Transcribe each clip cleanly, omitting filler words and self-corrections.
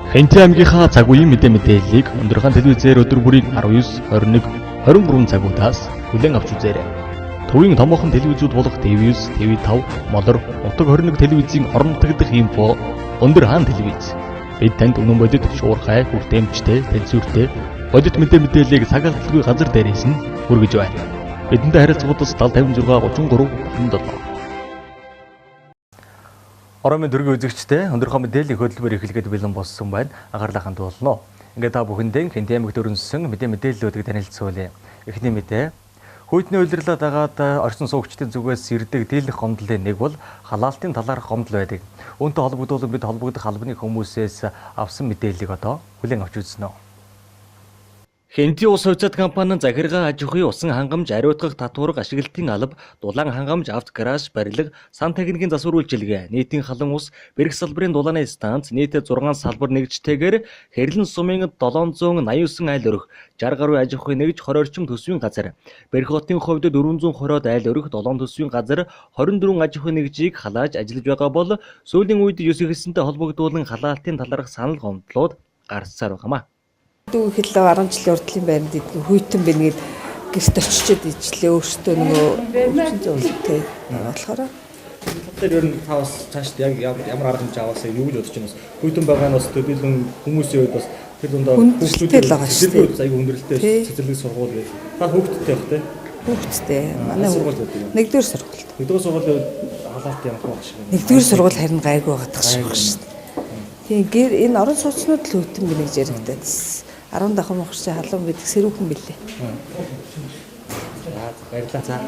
Хэнтэй аймгийнхаа цаг үеийн мэдээллийг өндөрхөн телевизээр өдөр бүрийн 19, 21, 23 цагуудаас хүлээн авч үзээрэй. Төвийн томоохон телевизүүд болох TV9, TV5, Молор, Утаг 21 телевизийн орон нутгадх инфо өндөр хаан телевиз. Бид танд үнэн бодит, шуурхай, хүртээмжтэй, тэнцвэртэй бодит мэдээллийг цаг алдалгүй газар дээрээс нь хүргэж байна. Бидэнтэй харилцагуудаас 7056 33 57. Орон дөргийн үзэгчтэй өндөрхөн мэдээллийн хөтөлбөр эхлэхэд бэлэн болсон байна. Анхаарлаа хандуулна. Ингээд та бүхэндээ Хэнтэй аймагт өрнөсөн мэдээллүүдийг танилцуулъя. Эхний мэдээ. Хүйтний улирлаа дагаад орчин суугчдын зүгээс ирдэг дийлэх гомдлын нэг бол халаалтын талаарх гомдол байдаг. Үүнтэй холбогдуулан бид холбогдох албаны хүмүүсээс авсан мэдээллийг одоо хүлээн авч үзнэ. Хэнти ус хувьцат компани нь захиргаа аж ахуйн усан хангамж ариутгах татварга ашиглалтын алба, дулаан хангамж авто гараж барилга, сан техникийн засвар үйлчилгээ, нийтийн халуун ус, бэрх салбарын дулааны станц, нийтээ 6 салбар нэгжтэйгээр хэрлэн сумын 789 айл өрх, 60 гаруй аж ахуйн нэгж 20 орчим төсвийн газар. Бэрх хотын хувьд 420-од айл өрх, 7 төсвийн газар, 24 аж ахуйн нэгжийг халааж ажиллаж байгаа бол сүүлийн үед ёс ихэлсэнтэй холбогдуулан халаалтын талаарх санал гомдлууд гарцсаар байгаамаа. Дүү хэл 10 жилийн урдлын байранд идэх хүйтэн бэнгээд гэрт очичод ижлээ өөртөө нөгөө зүйлтэй болохоор тэр ер нь та бас цаашд яг ямар арга хэмжээ аваасаа юу гэж бодож байна вэ? Хүйтэн байгаа нь бас төдийлөн хүмүүсийн үед бас тэр дундаа хүүхдүүд байгаа шүү дээ. Аягүй хүндрэлтэй цэцэрлэг сургууль гэж. Та хүүхдтэй байх те? Хүүхдтэй. Манай нэгдүгээр сургуульд. Нэгдүгээр сургуулийн халаалт ямар байх шиг байна. Нэгдүгээр сургууль харин гайгүй байгаа шүү дээ. Тийм энэ орон сууцнууд л хүйтэн бэнэж яригдаад. 10 дахин мохорч халуун гэдэг сэрүүхэн билээ. Баярлалаа.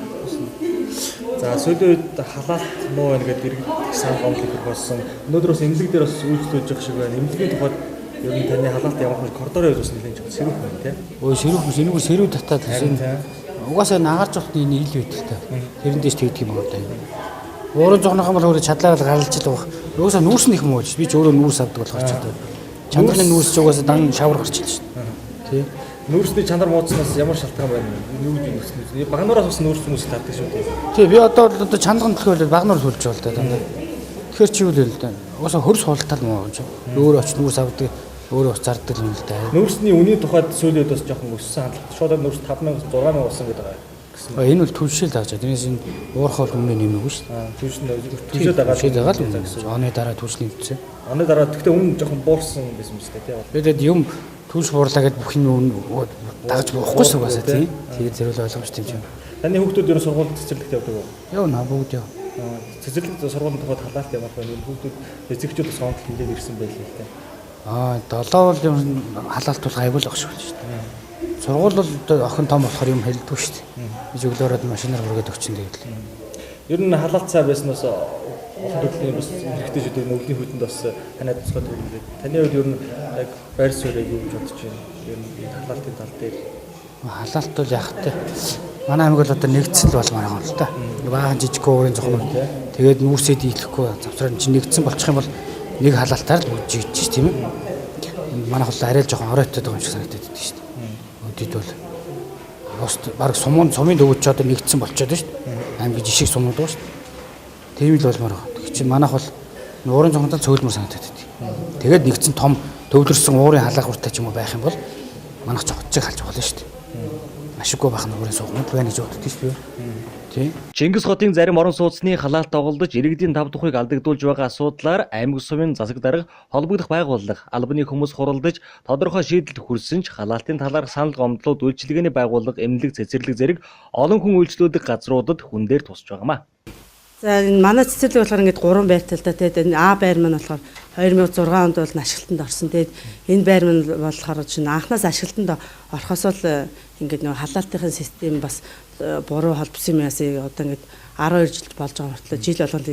За сүүлийн үед халаалт муу байна гэдэг иргэд сан гомдол их болсон. Өнөөдрөөс эмнэлэг дээр бас үйлчлүүлж байгаа шиг байна. Эмнэлгийн тухайд ер нь таны халаалт ямар ч коридорын үед бас нэлээд сэрүүхэн байна тийм. Өө сэрүүхэн сэрүү татаад тийм. Угаасаа нагарч явахны нийл байдаг та. Тэрэн дэс тэгдэг юм байна. Уурын зогнохын бол өөрөө чадлаараа гаралж л байгаа. Угаасаа нүүрс нь их муу биш. Би ч өөрөө нүүрс авдаг болохоор ч одоо. Чанарын нүүрс ч угаасаа дан шавар гарч ирж байна. Тий. Нүүрсний чанар муудснаас ямар шалтгаан байна? Юу гэж нүүрс? Багнуураас бас нүүрс хүмүүс татдаг шүү дээ. Тий, би одоо чанарган төлөхөөл багнуур төлж байна да дандаа. Тэгэхээр чи юу л да. Угаасаа хөрс хултал муу юм чи. Өөрөө оч нүүрс авдаг, өөрөө ус зардаг юм л да. Нүүрсний үнийн тухайд сүүлийн үед бас жоохон өссөн хандлага. Шууд нүүрс 5000 6000 болсон гэдэг байгаа. Энэ бол түлшээл тааж. Тэрнээс энэ уурхал өмнө нэмээгүй шүү дээ. Түлшээд байгаа. Оны дараа түлш нэмсэн. Оны дараа гэхдээ өмнө жоохон буурсан байсан юм шүү дээ. Тэгээд юм түлш буурлаа гэд бүх юм дагаж буухгүй шүү угаасаа тийм. Тэгээд зэрүүл ойлгомжтой юм чинь. Таны хүүхдүүд ер нь сургуульд цэцэрлэгт явдаг уу? Явна бүгд яв. Цэцэрлэгт сургуулийн тухайд халаалт ямар байна? Хүүхдүүд эцэгчүүд бас гомдол хийгээд ирсэн байлээ л дээ. 7 бол юм халаалт бол гайгүй л багш шүү дээ. Сургууль бол охин том болохоор юм хэлдэггүй шүү дээ. Биж өглөөрөөд машинаар хүргээд өгчин тэгээд л. Ер нь халаалт цаа байснаас олон төрлийн бас хэрэгтэй шүү дээ. Өвлийн хүйтэнд бас танай тусгай төрөлгээд. Таны хувьд ер нь яг байр суурийг юу гэж бодож байна? Ер нь халаалтын тал дээр. Халаалт бол яг тэ. Манай аймаг бол одоо нэгдсэн л бол манай гол л та. Баахан жижиг уурын зохион. Тэгээд нүүрсээ дийлэхгүй завсраар чи нэгдсэн болчих юм бол нэг халаалтаар л үжиж чи тийм ээ. Манайх бол арай л жоохон оройтод байгаа юм шиг санагдаад байдаг шүү дээ. Өдөд бол пост баг сумын төвөд ч одоо нэгдсэн болчиход шүү дээ. Аймгийн жишг сумууд уу шүү дээ. Тийм л болмоор байгаа. Тэг чи манайх бол уурын зохиндол цөөлмөр санагдаад байдаг. Тэгээд нэгдсэн том төвлөрсөн уурын халаагуртай ч юм уу байх юм бол манайх жогцыг халж болно шүү дээ. Ашиггүй байх нь уурын суугнууд байна гэж боддог шүү дээ. Тийм. Чингис хотын зарим орон сууцны халаалт тоглож иргэдийн 5 тухыг алдагдуулж байгаа асуудлаар аймаг сумын засаг дарга холбогдох байгууллага албаны хүмүүс хуралдаж тодорхой шийдэлд хүрсэн ч халаалтын талаарх санал гомдлууд үйлчилгээний байгууллага эмнэлэг цэцэрлэг зэрэг олон хүн үйлчлүүлдэг газруудад хүн дээр тусч байгаамаа. За энэ манай цэцэрлэг болохоор ингээд 3 байртай л да. Тэгээд энэ А байр маань болохоор 2006 онд бол ашиглалтанд орсон. Тэгээд энэ байр маань болохоор чинь анхнаас ашиглалтанд орохоос л ингээд нэг халаалтын систем бас буруу холбосон юм яасыг одоо ингээд 12 жил болж байгаа хүртэл жил болгонд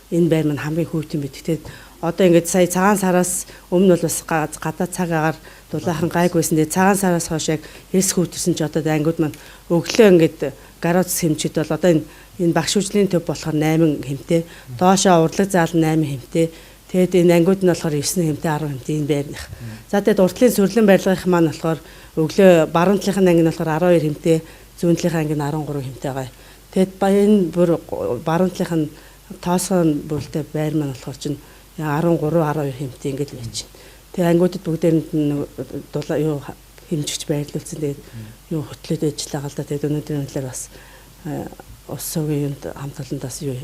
энэ байр маань хамгийн хүйтэн бид. Тэгээд одоо ингээд сая цагаан сараас өмнө бол бас гадаа цаг агаар дулаахан гайгүйсэн. Тэгээд цагаан сараас хойш яг эс хүйтэрсэн ч одоо ангиуд маань өглөө ингээд гарууц хэмжид бол одоо энэ багш хүчлийн төв болохоор 8 хэмтэй, доошоо урлаг заал 8 хэмтэй. Тэгээд энэ ангиуд нь болохоор 9 хэмтэй, 10 хэмтэй энэ байрных. За тэгээд уртлын сүрлэн барилгын маань болохоор өглөө баруун талынхын анги нь болохоор 12 хэмтэй, зүүн талынхын анги нь 13 хэмтэй байгаа. Тэгэд энэ бүр баруун талынх нь тоосгон бүлтэй байр маань болохоор чинь 13 12 хэмтэй ингэж байж чинь. Тэгээ ангиудад бүгдээрэнд дулаа юу хэмжигч байрлуулсан. Тэгээд юу хөтлөөд ажиллагаа л да. Тэгээд өнөөдрийн үнэлэр бас ус сувгийн юунд хамт олондоос юу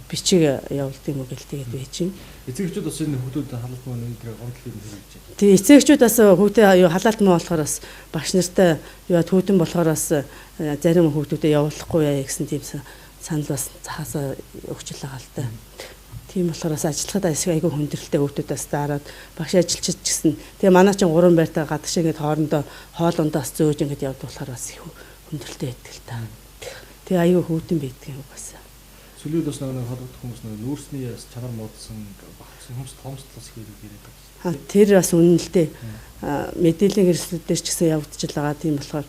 бичиг явуулдаг юм уу гэлтэйгээд байж чинь. Эцэгчүүд бас энэ хүүхдүүд халалт мөн өнөөдөр гомдлыг хэрэгжиж байна. Тэгээ эцэгчүүд бас хүүхдээ юу халаалт муу болохоор бас багш нартай юу түүтэн болохоор бас зарим хүүхдүүдэд явуулахгүй яа гэсэн тийм санал бас цаасаа өгч л байгаа л да. Тийм болохоор бас ажиллахад айгүй хүндрэлтэй хүүхдүүдээс дараад багш ажилчид ч гэсэн тэгээ манай чинь 3 байртай гадагш ингээд хоорондоо хоол ундаас зөөж ингээд явдаг болохоор бас их хүндрэлтэй байдаг л та. Тэгээ айгүй хүүтэн байдаг юм бас. Сүлээд бас нэг холбогдох хүмүүс нэг нүүрсний чанар муудсан багцсан хүмүүс томсдлоос хийгээд байдаг. Тэр бас үнэн л дээ. Мэдээллийн хэрэгслүүдээр ч гэсэн явагдаж байгаа. Тийм болохоор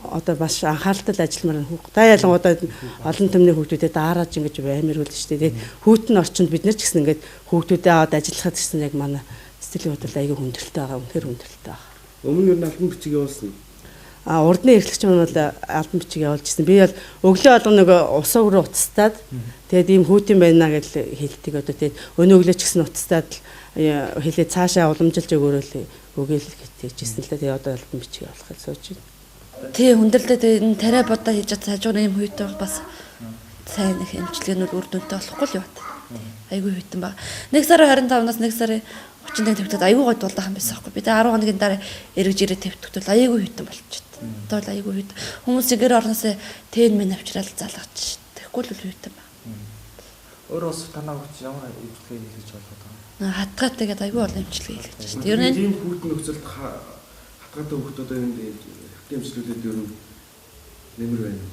одоо бас анхааралтай ажилламаар та ялангуудаа олон түмний хүүхдүүдэд даараж ингэж баймиргуул шүү дээ. Хүүтэн орчинд бид нар ч гэсэн ингэж хүүхдүүдэд аваад ажиллахад гэсэн яг манай сэтгэлийн хөдлөл айгүй хүндрэлтэй байгаа. Үнэхээр хүндрэлтэй байгаа. Өмнө нь альбом бичиг явуулсан. Урдны эрхлэгч маань бол альбом бичиг явуулжсэн. Би бол өглөө алга нэг усаа руу уцтаад тэгээд ийм хүүтэн байна гэж хэлдэг. Одоо тэгээд өнөө өглөө ч гэсэн уцтаад хэлээ цаашаа уламжилж өгөөрөл үгээл гэтээжсэн л да. Тэгээд одоо альбом бичиг явуулахад сууж байна. Тий хүндрэлтэй энэ тариа бодоо хийж чад хажууна юм хүйтэй бас сайн их эмчилгээнүүд үр дүнтэй болохгүй л яваад. Айгүй хүйтэн баг. 1 сарын 25-наас 1 сарын 31-нд твтээд айгүй гой дулаахан байсан байхгүй. Би тэ 10 хоногийн дараа эргэж ирээд твтгдэл айгүй хүйтэн болчиход. Одоо л айгүй хүйтэн. Хүмүүс гэр орноосоо тэн мэн авчраад залгаж. Тэгэхгүй л хүйтэн баг. Өөрөө бас танаа хүч ямар эмчилгээ хийж болох вэ? Хатгаатэйгээд айгүй олон эмчилгээ хийж шүү дээ. Ер нь тийм хүүтэн нөхцөлд хатгаатай хүүхдүүд энэ эмчилгүүдэд ер нь нэмэр байна.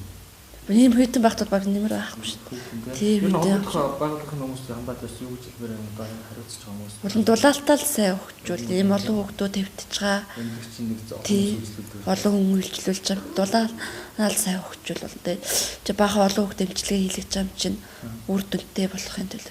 ийм хүйтэн багтууд баг нэмэр байхгүй шүү дээ. Тийм үү. Баглах хүмүүс хамбаад бас юу гэж хэлмээр юм одоо хариуцж байгаа хүмүүс. Болон дулаалтаа л сайн өгчүүл. Ийм олон хүүхдүүд твтж байгаа. Олон хүн үйлчлүүлж байгаа. Дулаалаа л сайн өгчүүл бол тэ. Чи баахан олон хүүхд эмчилгээ хийлгэж байгаа юм чинь үр дүнтэй болохын тулд.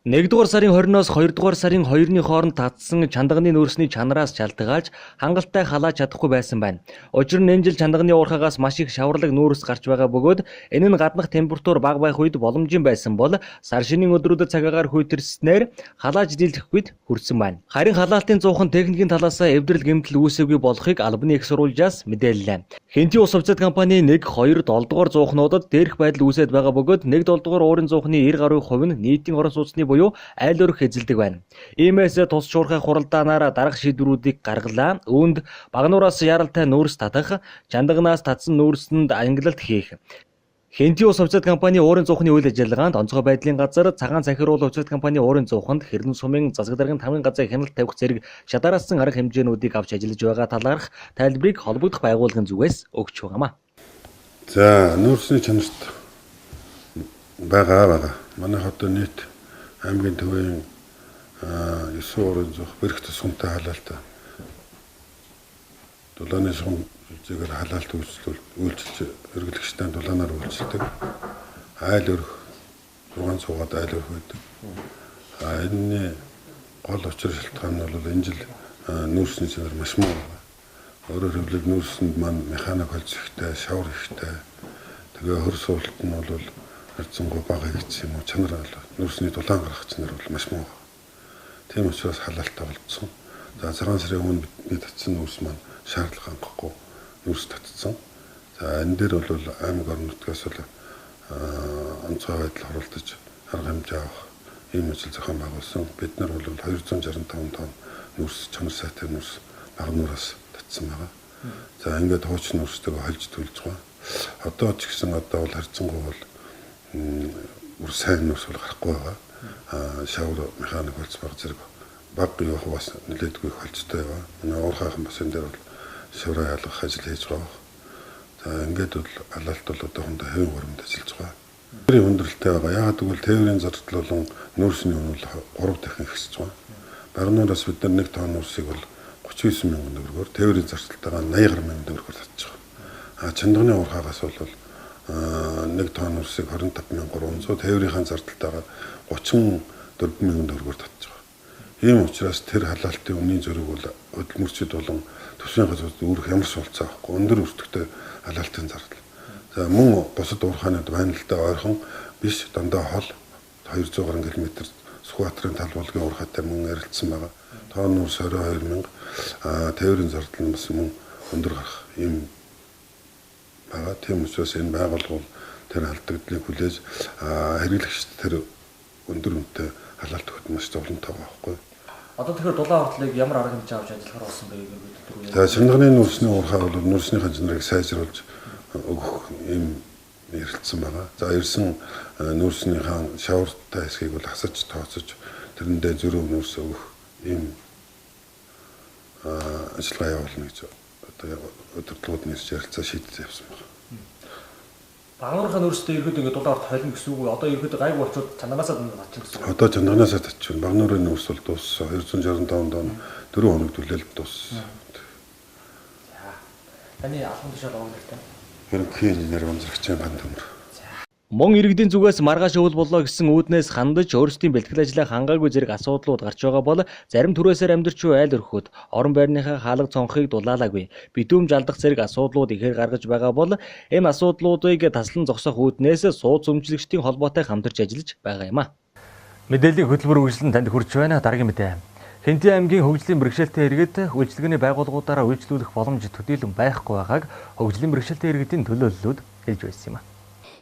1-р сарын 20-оос 2-р сарын 2-ны хооронд татсан чандагны нүүрсний чанараас шалтгаалж хангалттай халааж чадахгүй байсан байна. Учир нь энэ жил чандагны уурхаагаас маш их шаварлаг нүүрс гарч байгаа бөгөөд энэ нь гаднах температур бага байх үед боломжийн байсан бол сар шинийн өдрүүдэд цагаагаар хүйтэрснээр халааж дийлэх үед хүрсэн байна. Харин халаалтын зуухан техникийн талаас эвдрэл гэмтэл үүсээгүй болохыг албаны их сурвалжаас мэдээллээ. Хэнти ус хувьцаат компани 1, 2, 7 дугаар зуухнуудад дээрх байдал үүсээд байгаа бөгөөд 1, 7 дугаар уурын зуухны 90% нь нийтийн орон сууцны буюу айл өрх эзэлдэг байна. Иймээс тус шуурхай хуралдаанаар дарга шийдвэрүүдийг гаргалаа. Үүнд багнуураас яралтай нүүрс татах, чандагнаас татсан нүүрсэнд ангилалт хийх. Хэнти ус хувьцаат компани уурын зуухны үйл ажиллагаанд онцгой байдлын газар цагаан захируул хувьцаат компани уурын зууханд хэрнэн сумын засаг даргын 5 газрын хяналт тавих зэрэг шатаараасан арга хэмжээнүүдийг авч ажиллаж байгаа талаарх тайлбарыг холбогдох байгууллагын зүгээс өгч байгаамаа. За, нүүрсний чанарт байгаа. Манай хотод нийт аймгийн төвийн 9 уурын зуух бэрх тусгамтай халаалт. Дулааны сум зүгээр халаалт үйлчилж эргэлэгчтэй дулаанаар үйлчилдэг. Айл өрх 6 цугаад айл өрх байдаг. Энэний гол учир шалтгаан нь бол энэ жил нүүрсний чанар маш муу байна. Өөрөөр хэлбэл нүүрсэнд маань механик холц ихтэй, шавар ихтэй. Тэгээ хөр суулт нь бол харьцангуй бага гэсэн юм уу чанар бол нүүрсний дулаан гарах чанар бол маш муу. Тийм учраас халаалтаа болцсон. За 6 сарын өмнө бид татсан нүүрс маань шаардлага хангахгүй нүүрс татсан. За энэ дээр бол аймаг орон нутгаас бол онцгой байдал харуулж арга хэмжээ авах ийм ажил зохион байгуулсан. Бид нар бол 265 тонн нүүрс чанар сайтай нүүрс багнуураас татсан байгаа. За ингээд хуучин нүүрстэйг холж төлж байгаа. Одоо ч гэсэн одоо бол харьцангуй бол үр сайн нүүрс бол гарахгүй байгаа. Шавар механик холц баг зэрэг баг юу хаваас нэлээдгүй холцтой байгаа. Манай уурхайхан бас энэ дээр бол шавраа ялгах ажил хийж байгаа. За ингээд бол алалт бол одоохондоо хэвэн хуримд ажиллаж байгаа. Тэрийн хүндрэлтэй байгаа. Яагаад гэвэл тээврийн зардал болон нүүрсний үн бол 3 дахин ихсэж байгаа. Багнуураас бид нар 1 тонн нүүрсийг бол 39 мянган төгрөгөөр, тээврийн зардалтайгаа 80 мянган төгрөгөөр татчих байгаа. Чандагны уурхаагаас бол 1 тонн нүүрсийг 25,300, тээврийнхаа зардалтайгаа 34 мянган төгрөгөөр татчих байгаа. Ийм учраас тэр халаалтын үнийн зөрүүг бол хөдөлмөрчид болон төсвийн газрууд өөрөх ямар суулцаа авахгүй өндөр өртөгтэй халаалтын зардал. За мөн бусад уурхаанууд байналтай ойрхон биш дандаа хол 200 км Сүхбаатарын тал болгын уурхайтай мөн ярилцсан байгаа. Тоон нуурс 22,000 тээврийн зардал нь бас мөн өндөр гарах юм байгаа. Тийм учраас энэ байгууллага тэр алдагдныг хүлээж хэрэглэгчд тэр өндөр үнэтэй халаалт өгөх маш зовлонтой байгаа байхгүй. Одоо тэгэхээр дулаан хордлыг ямар арга хэмжээ авч ажиллахаар болсон бэ гэдэг. За шинжлэхүүний нүүрсний уурхай бол нүүрсний ханчнарыг сайжруулж өгөх юм ярилцсан байгаа. За ирсэн нүүрснийхэн шавартай хэсгийг бол хасаж тооцож тэрэндээ зөрүү нүүрс өгөх юм ажиллагаа явуулна гэж одоо өдөртлүүд нэрч ярилцаа шийдэж явсан байна. Багнуурынхаа нүүрстэй ерөөд ингээд дулаан хорт холно гэсэн үг үү? Одоо ерөөд гайгүй болчиход чанганаасаа татчих гэсэн үг. Одоо чанганаасаа татчихвал багнуурын нүүрс бол дууссан. 265 дон 4 хоног түлээлт дууссан. Таны алхам тушаал өгөлтэй. Ерөнхий инженер Унзрагчийн ган төмөр. Мөн иргэдийн зүгээс маргааш өвөл боллоо гэсэн үүднээс хандаж өөрсдийн бэлтгэл ажлаа хангаагүй зэрэг асуудлууд гарч байгаа бол зарим түрээсээр амьдрч буй айл өрхөд орон байрныхаа хаалга цонхыг дулаалаагүй. Битүүм жалдах зэрэг асуудлууд ихээр гаргаж байгаа бол энэ асуудлуудыг таслан зогсоох үүднээс сууц өмчлөгчдийн холбоотой хамтарч ажиллаж байгаа юм а. Мэдээллийн хөтөлбөр үйлчлэн танд хүрч байна. Дараагийн мэдээ. Хинтээ аймгийн хөгжлийн бэрхшээлтэй иргэд үйлчлэгээний байгууллагуудаараа үйлчлүүлэх боломж төдийлөн байхгүй байгааг хөгжлийн бэрхшээлтэй иргэдийн төлөөллүүд хэлж байсан юм а.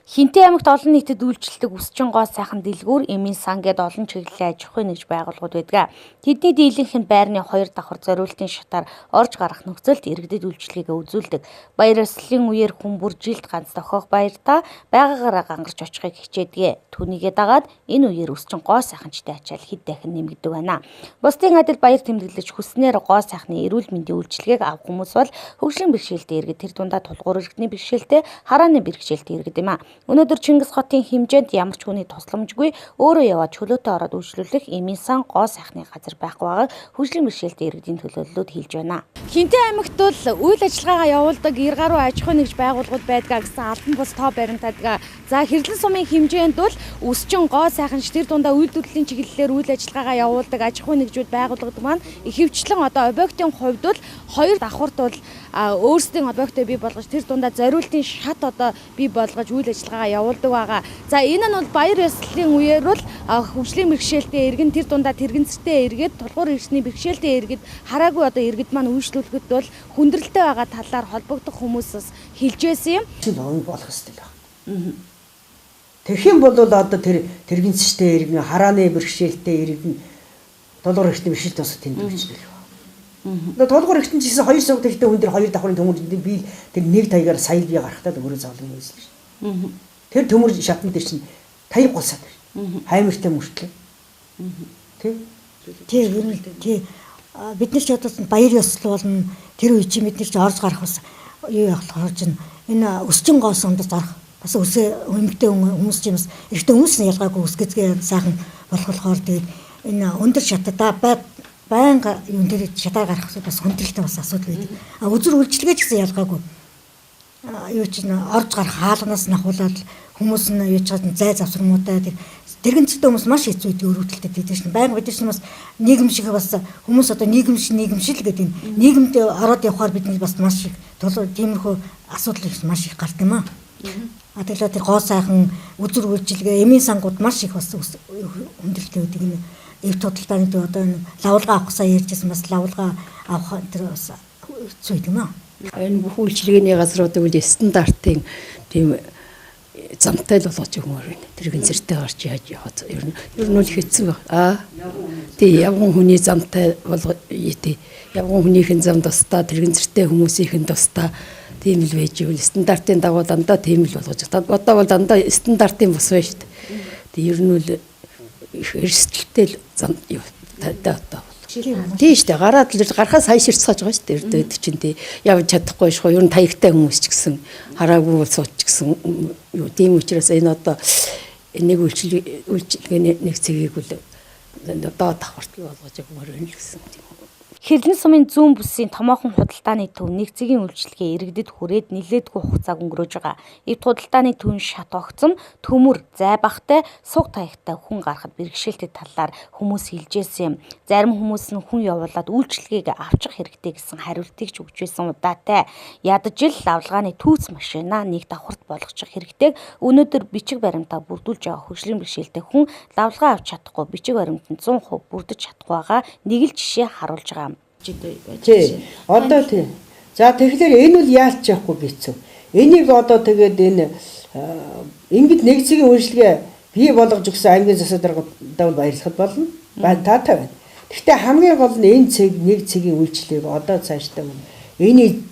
Хинтээ аймагт олон нийтэд үйлчлдэг Үсчин гоо сайхан дэлгүүр, Эмийн сан гэд олон чиглэлийн аж ахуйн нэгж байгууллагууд байдаг. Тэдний дийлэнх нь байрны 2 давхар зориултын шатаар орж гарах нөхцөлд иргэдэд үйлчлэгээ үзүүлдэг. Баяр ёслолын үеэр хүн бүр жилд ганц тохиох баяртаа байгаагаараа гангарч очихыг хичээдэг. Түүнийгээ дагаад энэ үеэр Үсчин гоо сайханчтай ачаал хэд дахин нэмэгдэг байна. Бусдын адил баяр тэмдэглэж хүснээр гоо сайхны эрүүл мэндийн үйлчлэгийг авах хүмүүс бол хөгжлийн бэрхшээлтэй иргэд тэр дундаа тулгуур иргэдний бэрхшээлтэй, харааны бэрхшээлтэй иргэд юм а. Өнөөдөр Чингис хотын хэмжээнд ямар ч хүний тусламжгүй өөрөө яваад чөлөөтэй ороод үйлчлүүлэх Эмийн сан гоо сайхны газар байхгүй байгааг хөгжлийн бэрхшээлтэй иргэдийн төлөөллүүд хэлж байна. Хинтээ аймагт бол үйл ажиллагаагаа явуулдаг эр гаруй аж ахуйн нэгж байгууллагууд байдаг гэсэн албан бус тоо баримтаадаг. За хэрлэн сумын хэмжээнд бол Үсчин гоо сайханч тэр дундаа үйлдвэрлэлийн чиглэлээр үйл ажиллагаагаа явуулдаг аж ахуйн нэгжүүд байгууллагууд маань ихэвчлэн одоо объектын хувьд бол 2 давхарт бол өөрсдийн объектыг бий болгож тэр дундаа зориултын шат одоо бий болгож үйл ажиллагаагаа явуулдаг байгаа. За энэ нь бол баяр ёслолын үеэр бол хөгжлийн бэрхшээлтэй иргэн тэр дундаа тэрэгцтэй иргэд, тулгуур иргэний бэрхшээлтэй иргэд хараагүй одоо иргэд маань үйлчлүүлэхэд бол хүндрэлтэй байгаа талаар холбогдох хүмүүсээс хэлжсэн юм. Ном болох ёстой байна. Тэгэх юм бол одоо тэр тэрэгцтэй иргэн, харааны бэрхшээлтэй иргэн, тулгуур иргэний бэрхшээлтэй бас тэмдэглэж байна. Толгор ихтэн чийсэн 2 сав тэртээ хүн дээр 2 давхрын төмөрөнд би тэр нэг таягаар сая бие гарахтаа өөрөө зовлон үйлсэн шүү. Тэр төмөр шатн дээр чинь таяг голсаад байна. Хаймартай мөртлөө. Тий ер нь тий бид нар ч одоо баяр ёслол болно. Тэр үе чи бид нар ч орж гарах бас юу явах чинь энэ Үсчин гоос ондоос орох бас өсөө өмгтэй хүмүүс ч юм бас эртөө хүмүүс нь ялгаагүй үсгэцгээ сайхан болохоор тэгээд энэ өндөр шатадаа байнга юм дээр шатаар гарах бас хүндрэлтэй бас асуудал байдаг. Үзүр үйлчлэгээ ч гэсэн ялгаагүй. Юу ч орж гарах хаалганаас нахуулаад хүмүүс нь юу ч зай завсармуудаа тэрэгцтэй хүмүүс маш хэцүү өрөвдөлтөд байдаг шин. Байнга бид нар бас нийгэм шиг бас хүмүүс одоо нийгэмшил гэдэг энэ нийгэмд ороод явхаар бидний бас маш их тиймэрхүү асуудал маш их гардаг юм аа. Тэгэхээр тэр гоо сайхан үзүр үйлчлэгээ эмийн сангууд маш их бас хүндрэлтэй байдаг юм. Эв тодтолтойн одоо лавлгаа авахсаа ярьжсэн бас лавлгаа авах тэр бас хэцүү юм аа. Энэ бүх үйлчлэгээний газруудыг үл стандартын тийм замтай л болгож өгмөр байна. Тэр гинцэртэй гарч яаж яваад ер нь бол хэцүү. Тий явган хүний замтай болгоо тий явган хүнийхэн зам тусдаа тэр гинцэртэй хүмүүсийнхэн тусдаа тийм л байж ивэл стандартын дагуу дандаа тийм л болгож. Одоо бол дандаа стандартын бус байна шүү дээ. Тий ер нь бол эрсдэлтэй зам юу одоо тийш дээ гараад л гарахаас хай ширцгааж байгаа шүү дээ. Эрдээд чинь тий явж чадахгүй шхоо ер нь таягтай хүмүүс ч гэсэн хараагүй сууч гэсэн юу тийм учраас энэ одоо нэг үйлчлэгээний нэг цэгийг үл одоо давхарт болгож өгмөр байна л гэсэн тийм. Хэрлэн сумын зүүн бүсийн томоохон худалдааны төв нэгцгийн үйлчилгээ иргэдэд хүрээд нэлээдгүй хугацааг өнгөрөөж байгаа. Эвд худалдааны төвийн шат огцом, төмөр, зай багтай, суг таягтай хүн гарахад бэрхшээлтэй талаар хүмүүс хэлжсэн юм. Зарим хүмүүс нь хүн явуулаад үйлчилгээг авчих хэрэгтэй гэсэн хариултыг ч өгч байсан удаатай. Ядаж ил лавлгааны түүц машина нэг давхарт болгочих хэрэгтэйг өнөөдөр бичиг баримтаа бүрдүүлж байгаа хөгжлийн бэрхшээлтэй хүн лавлгаа авч чадахгүй бичиг баримтанд 100% бүрдэж чадахгүй байгаа нэг л жишээ харуулж байгаа юм. Тий. Одоо тий. За тэгэхээр энэ бол яалч явахгүй хэцүү. Энийг одоо тэгээд энэ ингэж нэгцгийн үйлчлэгээ бий болгож өгсөн аймгийн засаг даргад баярлахад болно. Таатай байна. Гэхдээ хамгийн гол нь энэ нэг цэгийн үйлчлэгийг одоо цаашдаа энийг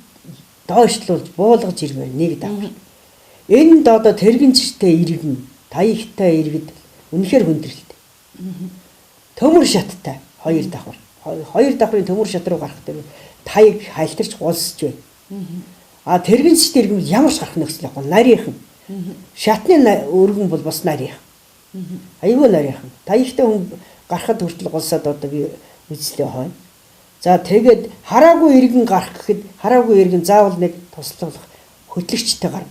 доошлуулж буулгаж ирмээр нэг давхар. Энд одоо тэрэгэнчтэй иргэн, таягтай иргэд үнэхээр хүндрэлтэй. Төмөр шаттай хоёр давхар. Хоёр давхрын төмөр шат руу гарах дээр таяг хайлтарч гулсж байна. Тэрэгэнчтэй иргэн ямар ч гарах нөхцөл байхгүй нарийнхан. Шатны өргөн бол бас нарийнхан. Аюу нарийнхан. Таягтай хүн гарахад хүртэл гулсаад одоо би үзлээ хойно. За тэгээд хараагүй иргэн гарах гэхэд хараагүй иргэн заавал нэг туслах хөтлөгчтэй гарна.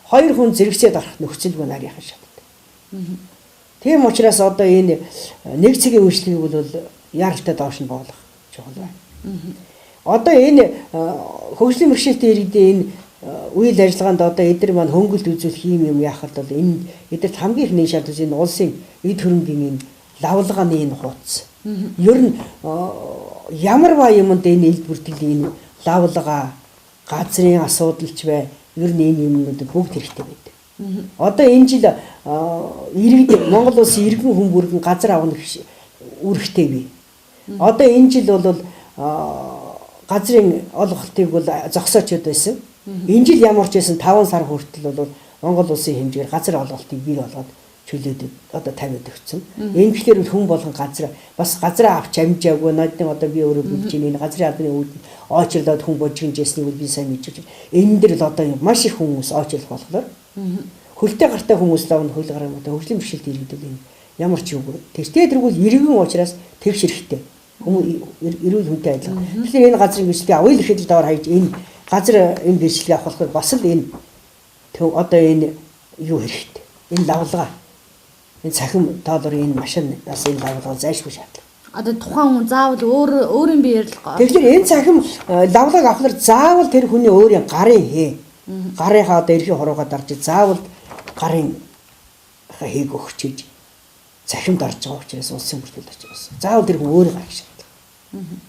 Хоёр хүн зэрэгцээд гарах нөхцөлгүй нарийнхан шаттай. Тийм учраас одоо энэ нэг цэгийн үйлчлэгийг бол яаралтай доош нь буулгах чухал байна. Одоо энэ хөгжлийн бэрхшээлтэй иргэдийн энэ үйл ажиллагаанд одоо эдгээр маань хөнгөлт үзүүлэх юм яхад бол энэ эдгээрт хамгийн ихний шаардлага энэ улсын эд хөрөнгийн энэ лавлгааны энэ хуудас. Ер нь ямар ба юмд энэ ил бүртгэлийн энэ лавлгаа газрын асуудалч бай ер нь энэ юмнууд бүгд хэрэгтэй байдаг. Одоо энэ жил иргэд Монгол улсын иргэн хүн бүргэн газар авах үүрэгтэй бий. Одоо энэ жил бол газрын олголтыг бол зогсоочод байсан. Энэ жил ямар ч байсан 5 сар хүртэл бол Монгол улсын хэмжээгээр газар олголтыг бий болгоод чөлөөдөд одоо тавиад өгсөн. Энэ гэхээр хүн болгон газар бас газраа авч амжаагүй надад одоо би өөрөө бүгд чинь энэ газрын албаны үүд очирлоод хүн божигжсэнийг би сайн мэдчихэж. Энэ дэр л одоо маш их хүмүүс очирлох болохоор хөлтэй гартай хүмүүс лавн хөл гараа одоо хөгжлийн бэрхшээлтэй иргэдэг энэ ямар ч юугүй. Тэртээ тэргүүл иргэн уучраас тэгш хэрэгтэй. Эрүүл хүнтэй адилхан. Тэгэхээр энэ газрын бэрхшээлийг авъя гэхэд л доор хаяж энэ газар энэ бэрхшээлийг авах болохоор бас л энэ одоо энэ юу хэрэгтэй. Энэ лавлгаа. Энэ цахим тоолоор энэ машин бас энэ лавлгаа зайлшгүй шаардлага. Одоо тухайн хүн заавал өөрийн биеэр л гоо. Тэгэхээр энэ цахим лавлгааг авахлаар заавал тэр хүний өөрийн гарын хээ. Гарынхаа одоо эрхийн хоруугаа дарж заавал гарын хээг өгчиж цахимд орж байгаа учраас улсын бүртгэл очиж. Заавал тэр хүн өөрөө гарах шаардлага.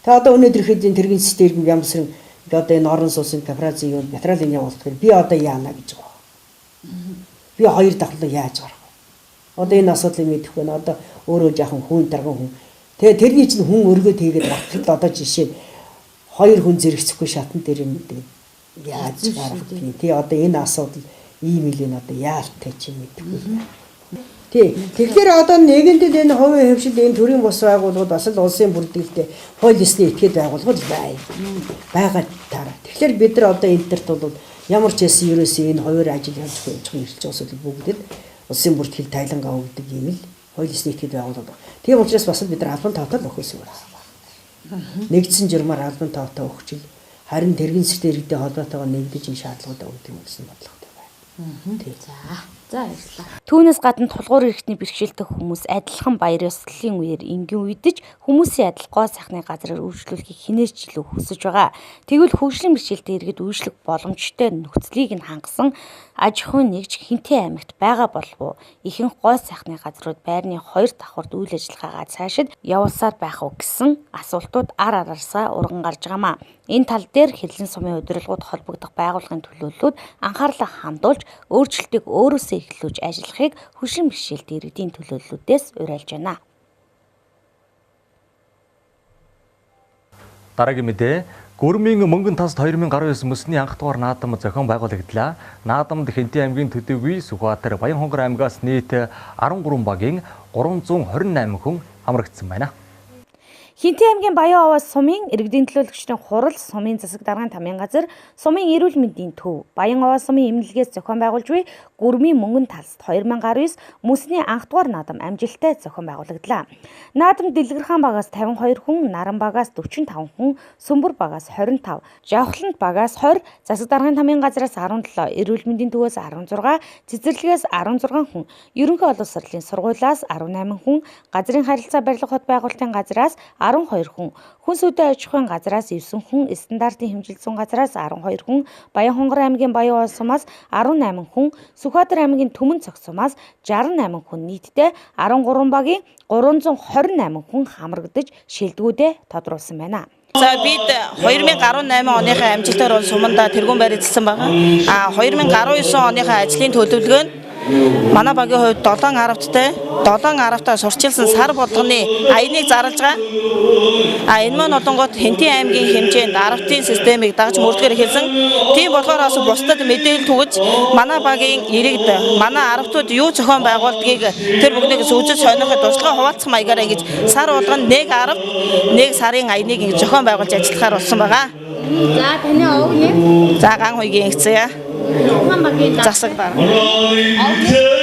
Та одоо өнөөдөр ихэд тэргийн систем ямар сэрэн одоо энэ орон сууцын корпорацийн юм материалын явуулахыг би одоо яана гэж байгаа. Би хоёр давхлаа яаж гарах вэ? Одоо энэ асуудлыг мэдэх байна. Одоо өөрөө жаахан хүн дарган хүн. Тэгээ тэрний чинь хүн өргөө тийгээд гарахад одоо жишээ хоёр хүн зэрэгцэхгүй шатан дээр юм гэдэг. Яаж гарах вэ? Тий одоо энэ асуудал ийм л энэ одоо яалтай ч юм мэдэхгүй. Тий. Тэгэхээр одоо нэгэнтэл энэ хувийн хөвшил энэ төрийн бус байгууллагууд бас л улсын бүрдгэлтэй хууль ёсны этгээд байгууллагууд байгаа тараа. Тэгэхээр бид нар одоо энтерт бол ямар ч ясэн ерөөсөө энэ хоёр ажил явж байгаа ирэлж байгаа зүйл бүгдэд улсын бүртгэл тайлангаа өгдөг юм л хууль ёсны этгээд байгууллагууд. Тийм учраас бас бид нар албан тавтал өгөхөөс байна. Нэгдсэн журмаар албан тавтаа өгчил харин тэргийн систем иргэдэд холбоотойгоо нэгдэж энэ шаардлагуудаа өгдөг юм гэсэн бодлоготой байна. Тий. За баярлалаа. Түүнээс гадна тулгуур эрхтний бэрхшээлтэй хүмүүс адилхан баяр ёслолын үеэр энгийн үедэж хүмүүсийн адил гоо сайхны газраар үйлчлүүлэхийг хинээч илүү хүсэж байгаа. Тэгвэл хөгжлийн бэрхшээлтэй иргэд үйлчлэх боломжтой нөхцөлийг нь хангасан аж ахуйн нэгж Хинтээ аймагт байгаа болов уу? Ихэнх гоо сайхны газрууд байрны 2 давхарт үйл ажиллагаагаа цаашид явуулсаар байх уу гэсэн асуултууд ар араасаа урган гарч байгаамаа. Энэ тал дээр Хэрлэн сумын удирдлагууд холбогдох байгууллагын төлөөллүүд анхаарлаа хандуулж өөрчлөлтийг өөрөөсөө эхлүүлж ажиллахыг хөгжлийн бэрхшээлтэй иргэдийн төлөөллүүдээс уриалж байна. Дараагийн мэдээ Гүрмийн мөнгөн таст 2019 мөсний анх дугаар наадам зохион байгуулагдлаа. Наадамд Хинтээ аймгийн Төдийгүй, Сүхбаатар, Баянхонгор аймгаас нийт 13 багийн 328 хүн хамрагдсан байна. Хинтээ аймгийн Баян овоос сумын иргэдийн төлөөлөгчдийн хурал, сумын засаг даргын тамийн газар, сумын эрүүл мэндийн төв, Баян овоос сумын эмнэлгээс зохион байгуулж буй Гүрмийн мөнгөн талст 2019 мөсний анх дугаар наадам амжилттай зохион байгуулагдлаа. Наадамд Дэлгэрхаан багаас 52 хүн, Наран багаас 45 хүн, Сүмбэр багаас 25, Жавхланд багаас 20, засаг даргын тамийн газраас 17, эрүүл мэндийн төвөөс 16, цэцэрлэгээс 16 хүн, ерөнхий олон улсрлын сургуулиас 18 хүн, газрын харилцаа барилга хот байгуулалтын газраас 12 хүн, хүн сүдэ аж ахуйн газраас 9 хүн, стандартын хэмжилт зүүн газраас 12 хүн, Баян хонгор аймгийн Баян овоос сумаас 18 хүн, Сүхбаатар аймгийн Түмэн цог сумаас 68 хүн, нийтдээ 13 багийн 328 хүн хамрагдаж шилдэгүүдээ тодруулсан байна. За бид 2018 оныхаа амжилтаар суманда тэргуун байр эзэлсэн байгаа. 2019 оныхаа ажлын төлөвлөгөөнд манай багийн хувьд 7 аравтаа сурчилсан сар болгоны аяныг зарлж байгаа. Энэ маань одонгод Хинтээ аймгийн хэмжээнд аравтын системийг дагж мөрдгөр эхэлсэн. Тийм болохоор бас бусдад мэдээлэл түгэж манай багийн иргэд манай аравтууд юу зохион байгуулдгийг тэр бүгдийг сүүжиж сонирхоход туршлага хуваалцах маягаар ингэж сар болгоно нэг аравт нэг сарын аяныг ингэж зохион байгуулж ажиллахаар болсон байгаа. За таны ов нэм? За ган хуйгийн хэцээ. Засаг дарга.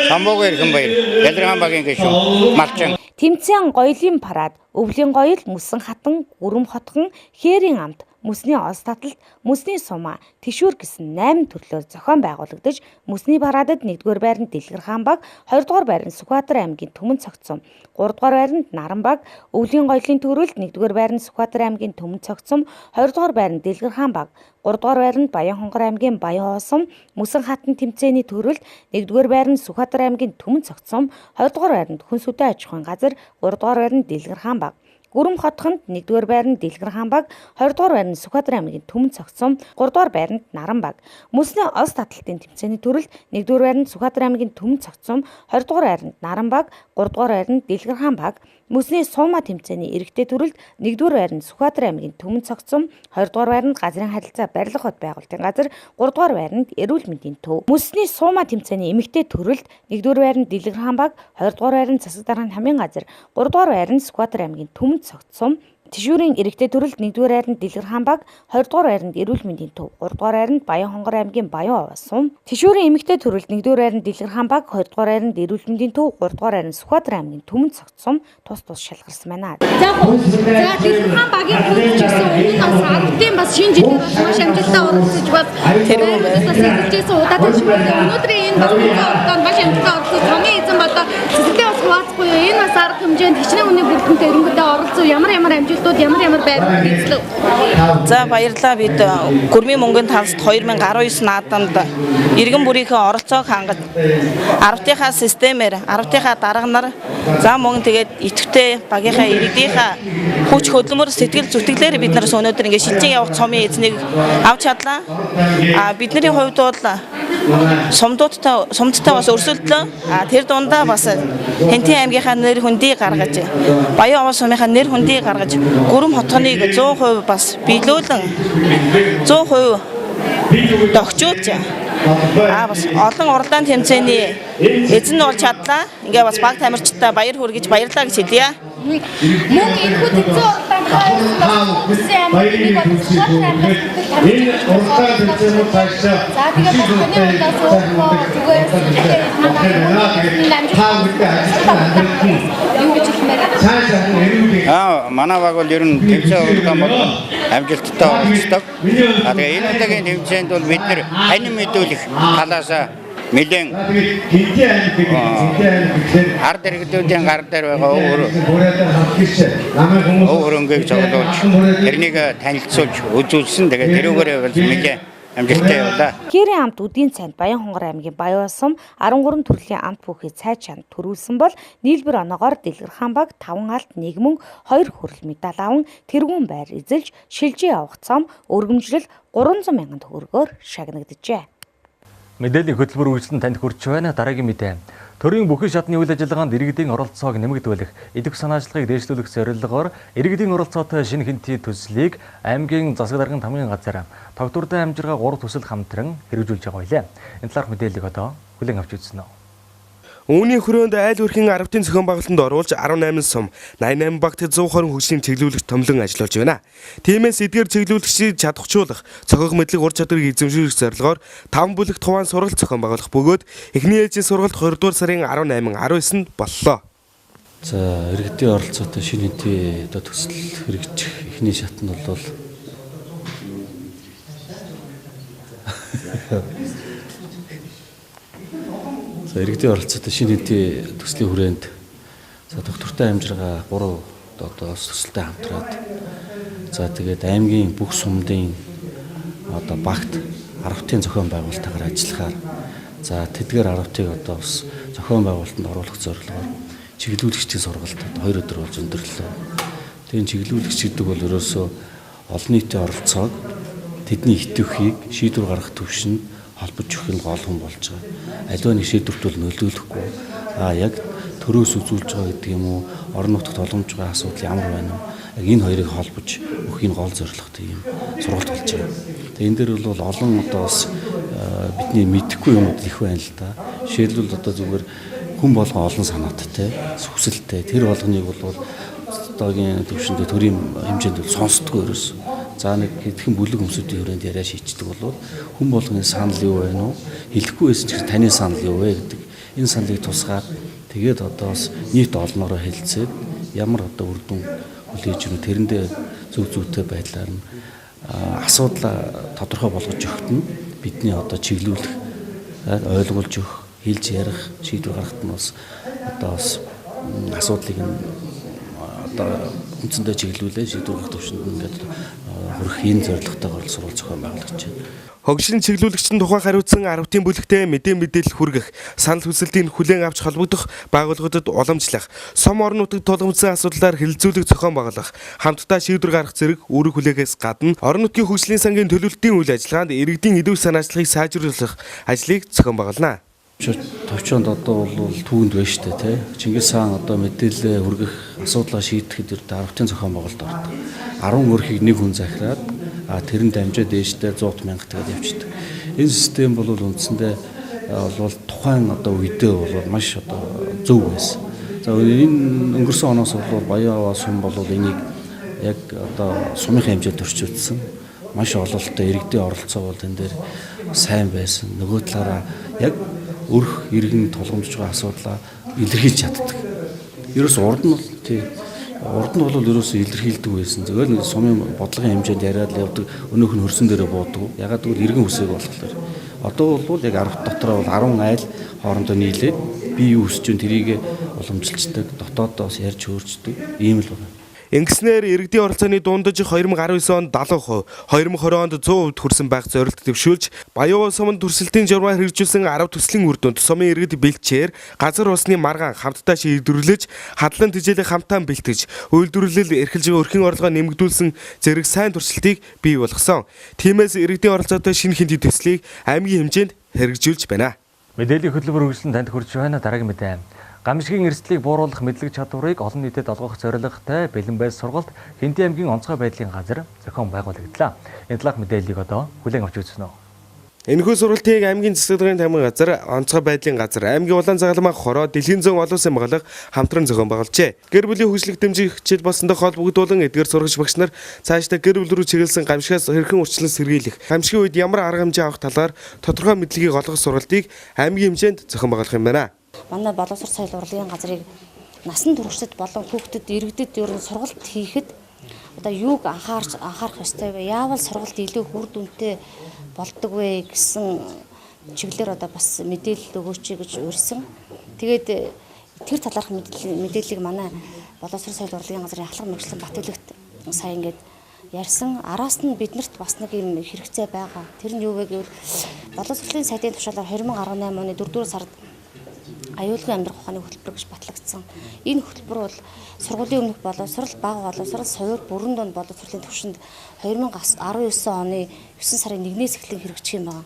Самбог ирхэн баяр. Дэлгэрхаан багийн гишүүн Малчин. Тэмцээн гоёлын парад, өвлийн гоёл, мөсөн хатан, гүрэм хотгон, хээрийн амт, мөсний олс таталт, мөсний сумаа, тишүүр гэсэн 8 төрлөөр зохион байгуулагдаж, мөсний парадад 1-р байранд Дэлгэрхаан баг, 2-р байранд Сүхбаатар аймгийн Түмэн цог сум, 3-р байранд Наран баг, өвлийн гоёлын төрөлд 1-р байранд Сүхбаатар аймгийн Түмэн цог сум, 2-р байранд Дэлгэрхаан баг, 3-р байранд Баян хонгор аймгийн Баян овоос сум, мөсөн хатан тэмцээний төрөлд 1-р байранд Сүхбаатар аймгийн Түмэн цог сум, 2-р байранд хүн сүдэ аж ахуйн газар, 3-р байранд Дэлгэрхаан баг. Гүрэм хотгонд 1-р байранд Дэлгэрхаан баг, 2-р байранд Сүхбаатар аймгийн Түмэн цог сум, 3-р байранд Наран баг. Мөсний олс таталтын тэмцээний төрөлд 1-р байранд Сүхбаатар аймгийн Түмэн цог сум, 2-р байранд Наран баг, 3-р байранд Дэлгэрхаан баг. Мөсний суума тэмцээний эрэгтэй төрөлд 1-р байранд Сүхбаатар аймгийн Түмэн цог сум, 2-р байранд газрын харилцаа барилга хот байгуулалтын газар, 3-р байранд эрүүл мэндийн төв. Мөсний суума тэмцээний эмэгтэй төрөлд 1-р байранд Дэлгэрхаан баг, 2-р байранд засаг даргын тамийн газар, 3-р байранд Сүхбаатар аймгийн Түмэн цог сум, тишүүрийн эрэгтэй төрөлд 1-р байранд Дэлгэрхаан баг, 2-р байранд эрүүл мэндийн төв, 3-р байранд Баян хонгор аймгийн Баян овоос сум, тишүүрийн эмэгтэй төрөлд 1-р байранд Дэлгэрхаан баг, 2-р байранд эрүүл мэндийн төв, 3-р байранд Сүхбаатар аймгийн Түмэн цог сум тус шалгарсан байна. За Дэлгэрхаан багийн хувьд ч гэсэн өмнө нь бас ардын бас шинэ жилээр бас маш амжилттай оролцож бас тэрүүн бас эзэлжсэн удаатай шиг байна. Өнөөдрийн энэ бас урданд маш амжилттай оролцож хамгийн эзэн болоо цэцэрлэг бас хуваалцахгүй энэ бас арга хэмжээнд хичнээн хүний бүрдэнтэй өрөнгөдөө оролцов ямар амжилтууд ямар байрууд эзлэв. За баярлалаа. Бид Гүрмийн мөнгөн талст 2019 наадамд иргэн бүрийнхээ оролцоог хангаж аравтынхаа системээр аравтынхаа дарга нар за мөн тэгээд идэвхтэй багийнхаа иргэдийнхаа хүч хөдөлмөр сэтгэл зүтгэлээр бид нараас өнөөдөр ингээд шилжиж явах цомын эзнийг авч чадлаа. Бидний хувьд бол сумдтай бас өрсөлдлөө. Тэр дундаа бас Хинтээ аймгийнхаа нэр хүндийг гаргаж, Баян овоос сумынхаа нэр хүндийг гаргаж, Гүрэм хотгоныг 100% бас биелүүлэн 100% догчуулж бас олон уралдаан тэмцээний эзэн нь болж чадлаа. Ингээ бас баг тамирчтай баяр хүргэж баярлалаа гэж хэлье. Мөн энэхүү тэмцээн уралдаанд үсэн амжилтыг энэ уралдаан тэмцээнүүд цаашаа за тэгээд манай баг бол ер нь тэмцээн уралдаан болгон амжилттай оролцдог. Тэгээ энэ удаагийн тэмцээнд бол бид нэр хань мэдүүлэх талаас нэлээд ард иргэдүүдийн гар дээр байгаа хөрөнгөийг зогсоолж тэрнийг танилцуулж үзүүлсэн. Тэгээд тэрүүгээр бол нэлээд амжилттай явлаа. Хээрийн амт үдийн цайнд Баян хонгор аймгийн Баян сум 13 төрлийн амт бүхий цай чанд төрүүлсэн бол нийлбэр оноогоор Дэлгэрхаан баг 5 алт 1 мөнгө 2 хүрэл медаль аван тэргуун байр эзэлж шилжиж явах цом өргөмжлөл 300 мянган төгрөгөөр шагнагджээ. Мэдээллийн хөтөлбөр үйлчлэн танд хүрч байна. Дараагийн мэдээ. Төрийн бүхий шатны үйл ажиллагаанд иргэдийн оролцоог нэмэгдүүлэх, идэх санаачлагыг дээшлүүлэх зорилгоор иргэдийн оролцоотой шинэ хинтээ төслийг аймгийн засаг даргын тамгийн газар тогтвортой амжиргаа 3 төсөл хамтран хэрэгжүүлж байгаа байлаа. Энэ талаарх мэдээллийг одоо хүлээн авч үзсэн нь. Үүний хүрээнд айл өрхийн 10-ын зохион байгуулалтанд оруулж 18 сум 88 багт 120 хөгжлийн чиглүүлэгт томлон ажиллаж байна. Тиймээс эдгээр чиглүүлэгчийг чадахжуулах, цохих мэдлэг ур чадварыг эзэмшүүлэх зорилгоор 5 бүлэгт хувийн сургалт зохион байгуулах бөгөөд эхний ээлжийн сургалт 2 дугаар сарын 18-19-нд боллоо. За иргэдийн оролцоотой шинэ хэдийн төсөл хэрэгжих эхний шат нь бол за иргэдийн оролцоотой шинэ хэдийн төслийн хүрээнд за доктортой амжиргаа 3 одоо төсөлтэй хамтраад за тэгээд аймгийн бүх сумдын одоо багт 10-ын зохион байгуулалтаар ажиллахаар за тэдгээр 10-ыг одоо бас зохион байгуулалтанд оруулах зорилгоор чиглүүлэгчдийн сургалт 2 өдөр болж өндөрлөө. Тэгээд чиглүүлэгч гэдэг бол ерөөсөө олон нийтийн оролцоог тэдний идэвхийг шийдвэр гаргах төвшөнд холбож өгөх нь гол хүн болж байгаа. Аливаа нэг шийдвэрт бол нөлөөлөхгүй. Яг төрөөс үзүүлж байгаа гэдэг юм уу, орон нутагт боломж байгаа асуудал ямар байна вэ? Яг энэ хоёрыг холбож өгөхийн гол зорилготой юм сургалт болж байгаа. Тэгээд энэ дээр бол олон одоо бас бидний мэдэхгүй юмуд их байна л да. Жишээлбэл одоо зүгээр хүн болгон олон санааттай, сүсэлтэй тэр болгоныг бол одоогийн төвшөндөө төрийн хэмжээнд сонсдгоо ерөөс. За нэг хэдхэн бүлэг хүмүүсийн хүрээнд яриа шийддэг бол хүн болгоны санал юу байна уу? Хэлэхгүй байсан ч таны санал юу вэ гэдэг энэ саналыг тусгаад тэгээд одоос нийт олноороо хэлцээд ямар одоо үр дүн хүлээж өгнө тэрэндээ зөв зүйтэй байдлаар нь асуудлаа тодорхой болгож өгөхт нь бидний одоо чиглүүлэх ойлгуулж өгөх хэлж ярих шийдвэр гаргахт нь бас одоо бас асуудлыг нь одоо үндсэндээ чиглүүлээ шийдвэр гаргах төвшөнд ингээд хүрэх энэ зорилготойгоор сурвалж зохион байгуулж байна. Хөгжлийн чиглүүлэгчдийн тухай хариуцсан 10-ын бүлэгтээ мэдээлэл хүргэх, санал хүсэлтийг хүлээн авч холбогдох байгууллагуудад уламжлах, сум орон нутагт тулгамдсан асуудлаар хэлэлцүүлэг зохион байгуулах, хамтдаа шийдвэр гаргах зэрэг үүрэг хүлээгээс гадна орон нутгийн хөгжлийн сангийн төлөвлөлтийн үйл ажиллагаанд иргэдийн идэв санаачлагыг сайжруулах ажлыг зохион байгуулна. Төвчөнд одоо бол түүнд байна шүү дээ, Чингис хаан одоо мэдээлэл хүргэх асуудлаа шийдэхэд 10-ын зохион байгуулалт ордог. 10 өрхийг нэг хүн захираад тэрэн дамжаа дээштэй 100 мянга тэгээд явчихдаг. Энэ систем бол үндсэндээ бол тухайн одоо үедээ бол маш одоо зөв байсан. За энэ өнгөрсөн оноос бол Баян сум бол энийг яг одоо сумын хэмжээнд төрчүүлсэн. Маш ололттой иргэдийн оролцоо бол энэ дээр сайн байсан. Нөгөө талаараа яг өрх иргэн тулгамдж байгаа асуудлаа илэрхийлж чаддаг. Ерөөс урд нь бол ерөөсөө илэрхийлдэг байсан. Зөвхөн сумын бодлогын хэмжээнд яриад л явдаг. Өнөөх нь хөрсөн дээрээ буудаг. Ягаад гэвэл иргэн үсэг болохоор. Одоо бол яг 10 дотроо бол 10 айл хоорондоо нийлээд би юу хүсэж байна тэрийг уламжилчдаг. Дотоодоос ярьж хөөрчдөг. Ийм л байна. Ингэснээр иргэдийн оролцооны дундаж 2019 онд 70%, 2020 онд 100% хүрсэн байх зорилт дэвшүүлж, Баян суманд төрсөлтийн журмаар хэрэгжүүлсэн 10 төслийн үр дүнд сумын иргэд бэлчээр газар усны маргаан хамтдаа шийдвэрлэж, хадлан тижээлийг хамтаа бэлтгэж, үйлдвэрлэл эрхэлж өрхийн орлогоо нэмэгдүүлсэн зэрэг сайн туршилтыг бий болгосон. Тиймээс иргэдийн оролцоотой шинэ хэдийн төслийг аймгийн хэмжээнд хэрэгжүүлж байна. Мэдээллийн хөтөлбөр үргэлжлэн танд хүрч байна. Дараагийн мэдээ. Гамшигын эрсдлийг бууруулах мэдлэг чадварыг олон нийтэд олгох зорилготой бэлэн байр сургалт Хинтээ аймгийн онцгой байдлын газар зохион байгуулагдлаа. Энэ талаарх мэдээллийг одоо хүлээн авч үзсэн үү? Энэхүү сургалтыг аймгийн засгийн тамгын газар, онцгой байдлын газар, аймгийн улаан загалмаа хороо, дэлхийн зүүн олон улсын байгууллага хамтран зохион байгуулжээ. Гэр бүлийн хөгжлийг дэмжих хичээл болсондоо холбогдуулан эдгээр сурагч багш нар цаашдаа гэр бүл рүү чиглэсэн гамшигаас хэрхэн урьдчилан сэргийлэх, гамшигын үед ямар арга хэмжээ авах талаар тодорхой мэдлэгийг олгох сургалтыг аймгийн хэмжээнд зохион байгуулах юм байна. Манай боловсрол соёл урлагийн газрыг насан туршид болон хүүхдэд иргэдэд ер нь сургалт хийхэд одоо юуг анхаарах ёстой вэ? Яавал сургалт илүү үр дүнтэй болдог вэ гэсэн чиглэлээр одоо бас мэдээлэл өгөөч гэж урьсан. Тэгээд тэр талаарх мэдээллийг манай боловсрол соёл урлагийн газрын ахлах мэргэжлийн Батүлэгт сая ингээд ярьсан. Араас нь биднэрт бас нэг юм хэрэгцээ байгаа. Тэр нь юу вэ гэвэл боловсролын сайдын тушаалаар 2018 оны 4-р сард аюулгүй амьдрах ухааны хөтөлбөр гэж батлагдсан. Энэ хөтөлбөр бол сургуулийн өмнөх боловсрол, бага боловсрол, суур, бүрэн дунд боловсролын түвшинд 2019 оны 9 сарын 1-ээс эхлэн хэрэгжих юм байна.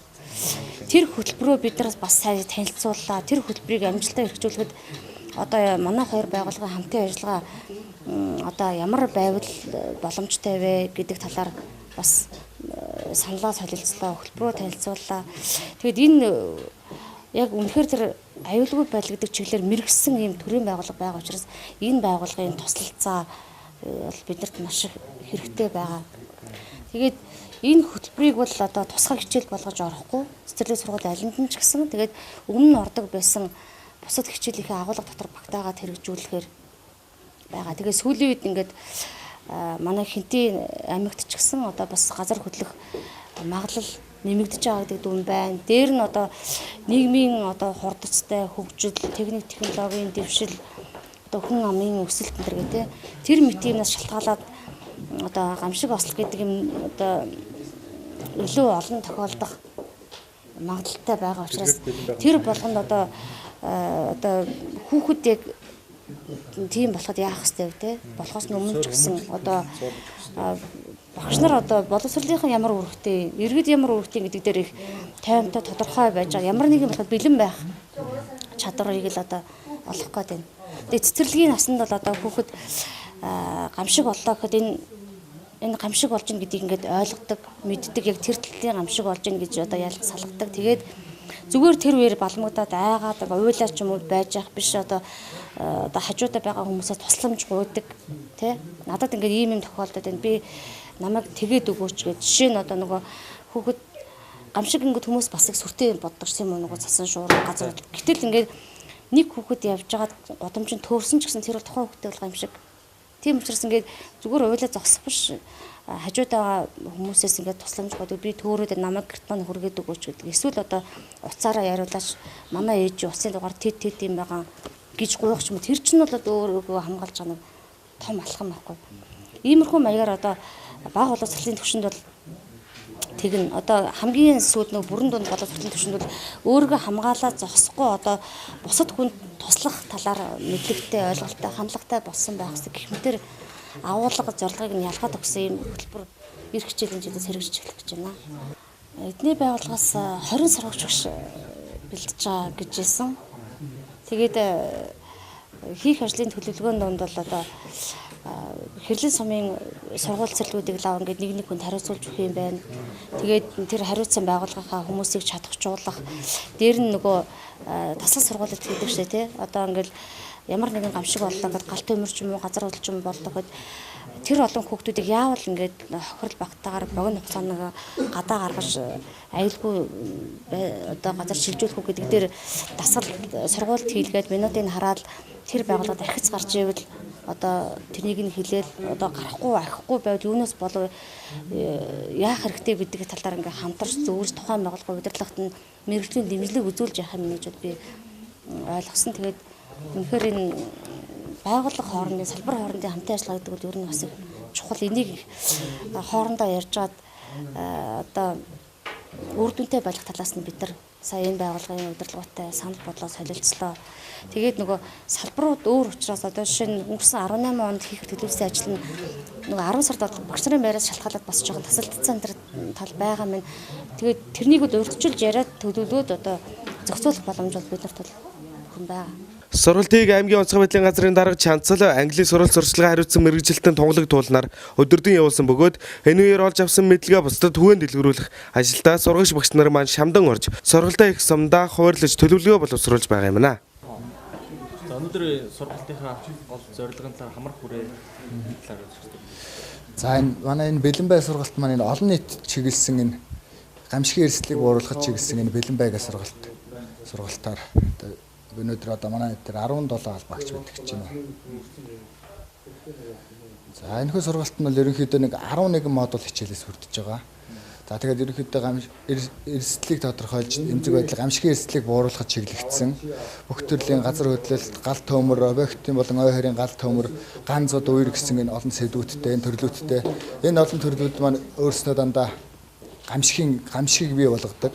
Тэр хөтөлбөрөө бид нар бас сайн танилцууллаа. Тэр хөтөлбөрийг амжилттай хэрэгжүүлэхэд одоо манай хоёр байгууллагын хамтын ажиллагаа одоо ямар байвал боломжтой вэ гэдэг талаар бас саналаа солилцлоо, хөтөлбөрөө танилцууллаа. Тэгэд энэ яг үнэхээр тэр аюулгүй байлгадаг чиглэлээр мэрэгсэн ийм төрийн байгууллага байгаа учраас энэ байгууллагын туслалцаа бол биднэрт маш их хэрэгтэй байгаа. Тэгээд энэ хөтөлбөрийг бол одоо тусгай хичээл болгож орохгүй цэцэрлэг сургууль алинд нь ч гэсэн тэгээд өмнө нь ордог байсан бусад хичээлийнхээ агуулга дотор багтаагаад хэрэгжүүлэхээр байгаа. Тэгээд сүүлийн үед ингээд манай Хинтээ аймагт ч гэсэн одоо бас газар хөдлөх магадлал нэмэгдэж байгаа гэдэг дүн байна. Дээр нь одоо нийгмийн одоо хурдцтай хөгжил, техник технологийн дэвшил, одоо хүн амын өсөлт гэдэг тэр мэтийнээс шалтгаалаад одоо гамшиг ослог гэдэг юм одоо илүү олон тохиолдох магадлалтай байгаа учраас тэр болгонд одоо хүүхэд яг тийм болоход яах ёстой вэ те? Болохоос өмнө ч гэсэн одоо багш нар одоо боловсролынхан ямар үүрэгтэй, иргэд ямар үүрэгтэй гэдэг дээр их таймтай тодорхой байж байгаа. Ямар нэгэн болоход бэлэн байх чадварыг л одоо олох гээд байна. Тэгээд цэцэрлэгийн насанд бол одоо хүүхэд гамшиг боллоо гэхэд энэ гамшиг болж ин гэдгийг ингээд ойлгодог, мэддэг, яг тэр төлөвийн гамшиг болж ин гэж одоо ялж салгадаг. Тэгээд зүгээр тэр үеэр балмагдаад айгаад уйлаа ч юм уу байж явах биш одоо хажуудаа байгаа хүмүүсээс тусламж гуйдаг тий. Надад ингээд ийм юм тохиолдод байна. Би намайг тэгээд өгөөч гэж жишээ нь одоо нөгөө хүүхэд гамшиг ингээд хүмүүс бас их сүртэй боддог юм уу нөгөө цасан шуурга газар. Гэтэл ингээд нэг хүүхэд явж байгаад годомжинд төөрсөн ч гэсэн тэр бол тухайн хүүхдээ бол гамшиг. Тийм учраас ингээд зүгээр уйлаа зогсох биш хажуудаа хүмүүсээс ингээд тусламж гуйдаг. Би төөрөөд намайг гэрт маань хүргээд өгөөч гэдэг. Эсвэл одоо уцаараа яриулаач манай ээж уцын дугаар тэт юм байгаа гэж гуйх ч юм. Тэр чинь бол өөрөө хамгаалж байгаа нэг том алхам байхгүй. Иймэрхүү маягаар одоо баг боловсролын төвшөнд бол тэгнэ одоо хамгийн сүүлд нэг бүрэн дунд боловсролын төвшөнд бол өөрийгөө хамгаалаад зогсохгүй одоо бусад хүнд туслах талаар мэдлэгтэй, ойлголттой, хандлагатай болсон байх хэрэгтэй. Гэх мэтэр агуулга зорилгыг нь ялгаад өгсөн юм хөтөлбөр ирэх хичээлийн жилээс хэрэгжиж эхлэх гэж байна. Эдний байгууллагаас 20 сургагч багш бэлдэж байгаа гэж хэлсэн. Тэгээд хийх ажлын төлөвлөгөөнд донд бол одоо хэрлэн сумын сургууль цэцэрлэгүүдийг лав ингээд нэг хүнд хариуцуулж өгөх юм байна. Тэгээд тэр хариуцсан байгууллагынхаа хүмүүсийг чадахжуулах. Дээр нь нөгөө тасгал сургуулиуд гэдэг шээ тий. Одоо ингээд ямар нэгэн гамшиг боллоо гэд галт өмөр ч юм уу газар хөдлөж юм боллоо гэд тэр олон хүүхдүүдийг яавал ингээд хохирол багтаагаар богино хугацаанд гадаа гаргаж аюулгүй одоо газар шилжүүлэх үү гэдэг дээр дасгал сургуульд хийлгээд минутыг хараад тэр байгууллагад ахиц гарч ивэл одоо тэрнийг нь хилээд одоо гарахгүй арахгүй байвал юунаас болов яах хэрэгтэй гэдэг талаар ингээд хамтарч зөвлөж тухайн байгууллага удирдлагт нь мэргэжлийн дэмжлэг үзүүлж явах юм гэж би ойлгосон. Тэгээд үнэхээр энэ байгууллага хоорондын салбар хоорондын хамтын ажиллагаа гэдэг нь ер нь бас чухал. Энийг хоорондоо ярьж чад одоо үр дүнтэй байх талаас нь бид нар сая энэ байгууллагын удирдлагатай санал бодлоо солилцлоо. Тэгээд нөгөө салбарууд өөр учраас одоо жишээ нь өнгөрсөн 18 онд хийх төлөвлөсөн ажил нь нөгөө 10 сард багш нарын байраас шалтгаалаад бас жоохон тасалдсан тал байгаа мэн. Тэгээд тэрнийг л урьдчилж яриад төлөвлөөд одоо зохицуулах боломж бол биднэрт бол хүн байгаа. Сургалтыг аймгийн онцгой байдлын газрын дарга Чанцал англи суралц сурчлагын хариуцсан мэргэжилтэн тунгалаг туулнаар өдөрдөн явуулсан бөгөөд энэ үеэр олж авсан мэдлэгээ бусдад түгээн дэлгэрүүлэх ажилдаа сургагч багш нар маань шамдан орж сургалтаа их сумдаа хуваарлаж төлөвлөгөө боловсруулж байгаа юм аа. За өнөөдөр сургалтынхаа гол зорилго нь хамрах хүрээ талаар үзсэн. За энэ манай энэ бэлэнбай сургалт маань энэ олон нийт чиглэсэн энэ гамшигын эрсдлийг бууруулахад чиглэсэн энэ бэлэнбайга сургалтаар өнөөдөр одоо манай дээр 17 албаагч байдаг гэж байна. За энэ хөө сургалт нь бол ерөнхийдөө нэг 11 модуль хичээлээс хүрдэж байгаа. За тэгээд ерөнхийдөө эрсдлийг тодорхойлж эмзэг байдлыг гамшигын эрсдлийг бууруулахад чиглэгдсэн бүх төрлийн газар хөдлөлт, гал төмөр, объектын болон ой хорийн гал төмөр, ганц зууд үер гэсэн энэ олон сэдвүүдтэй, энэ төрлүүдтэй энэ олон төрлүүд маань өөрснөө дандаа гамшигыг бий болгодог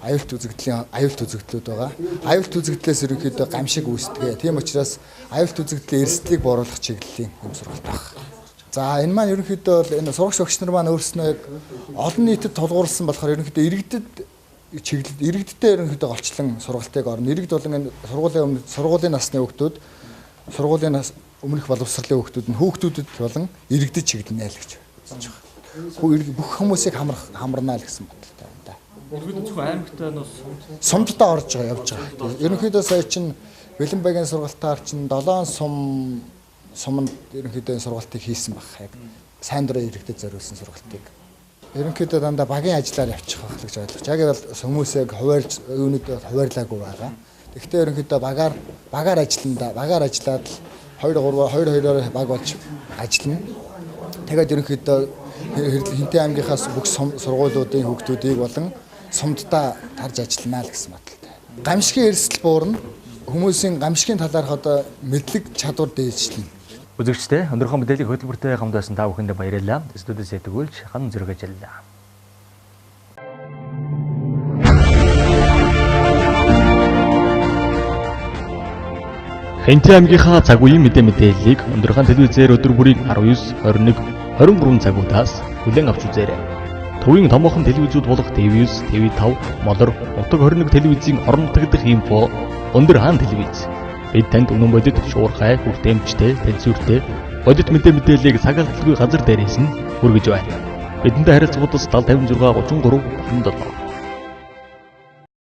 аюулт үзэгдлүүд байгаа. Аюулт үзэгдлээс ерөнхийдөө гамшиг үүсдэг. Тийм учраас аюулт үзэгдлийн эрсдлийг бууруулах чиглэлийн юм сургалт байна. За энэ маань ерөнхийдөө энэ сурагч багш нар маань өөрснөө олон нийтэд тулгуурласан болохоор ерөнхийдөө иргэдтэй ерөнхийдөө голчлон сургалтыг орно. Иргэд болон энэ сургуулийн насны хүүхдүүд, сургуулийн өмнөх боловсролын хүүхдүүд нь хүүхдүүдэд болон иргэдэд чиглэнэ л гэж үзэж байгаа. Бүх хүмүүсийг хамарнаа л гэсэн бодолтой байна да. Зөвхөн аймагтаа нус сумдтаа орж байгаа явж байгаа. Ерөнхийдөө сая чинь бэлэн багийн сургалтаар чинь 7 суманд ерөнхийдөө сургалтыг хийсэн баг. Яг сайн дурын иргэдэд зориулсан сургалтыг. Ерөнхийдөө дандаа багийн ажиллаар явчих байх гэж ойлгож. Яг бол хүмүүсээ хуваарлж юунуудад хуваарлаагүй байгаа. Гэхдээ ерөнхийдөө багаар ажиллаад 2-2-2-2-оор баг болж ажиллана. Тэгээд ерөнхийдөө Хинтээ аймгийнхаас бүх сургуулиудын хүүхдүүдийг болон сумдтаа тарж ажиллана л гэсэн баталтай. Гамшигын эрсдэл буурна. Хүмүүсийн гамшигын талаарх одоо мэдлэг чадвар дээшлэнэ. Үзэгчдээ өнөөдрийнхөө мэдээллийг хөтөлбөртэй хамт байсан та бүхэндээ баярлалаа. Студиэс ятгүүлж ханан зэрэг ажиллаа. Хинтээ аймгийнхаа цаг үеийн мэдээллийг өнөөдрийнхөө телевизээр өдөр бүрийн 19, 21, 23 цагуудаас хүлээн авч үзээрэй. Төвийн томоохон телевизүүд болох TV9, TV5, Молор, Нутаг 21 телевизийн орон нутагдах инфо өндөр хаан телевиз. Бид танд үнэн бодит шуурхай, хүртээмжтэй, тэнцвэртэй бодит мэдээллийг сагалдалгүй газар дээрээс нь хүргэж байна. Бидэнтэй харилцагуудаас 7056 33 97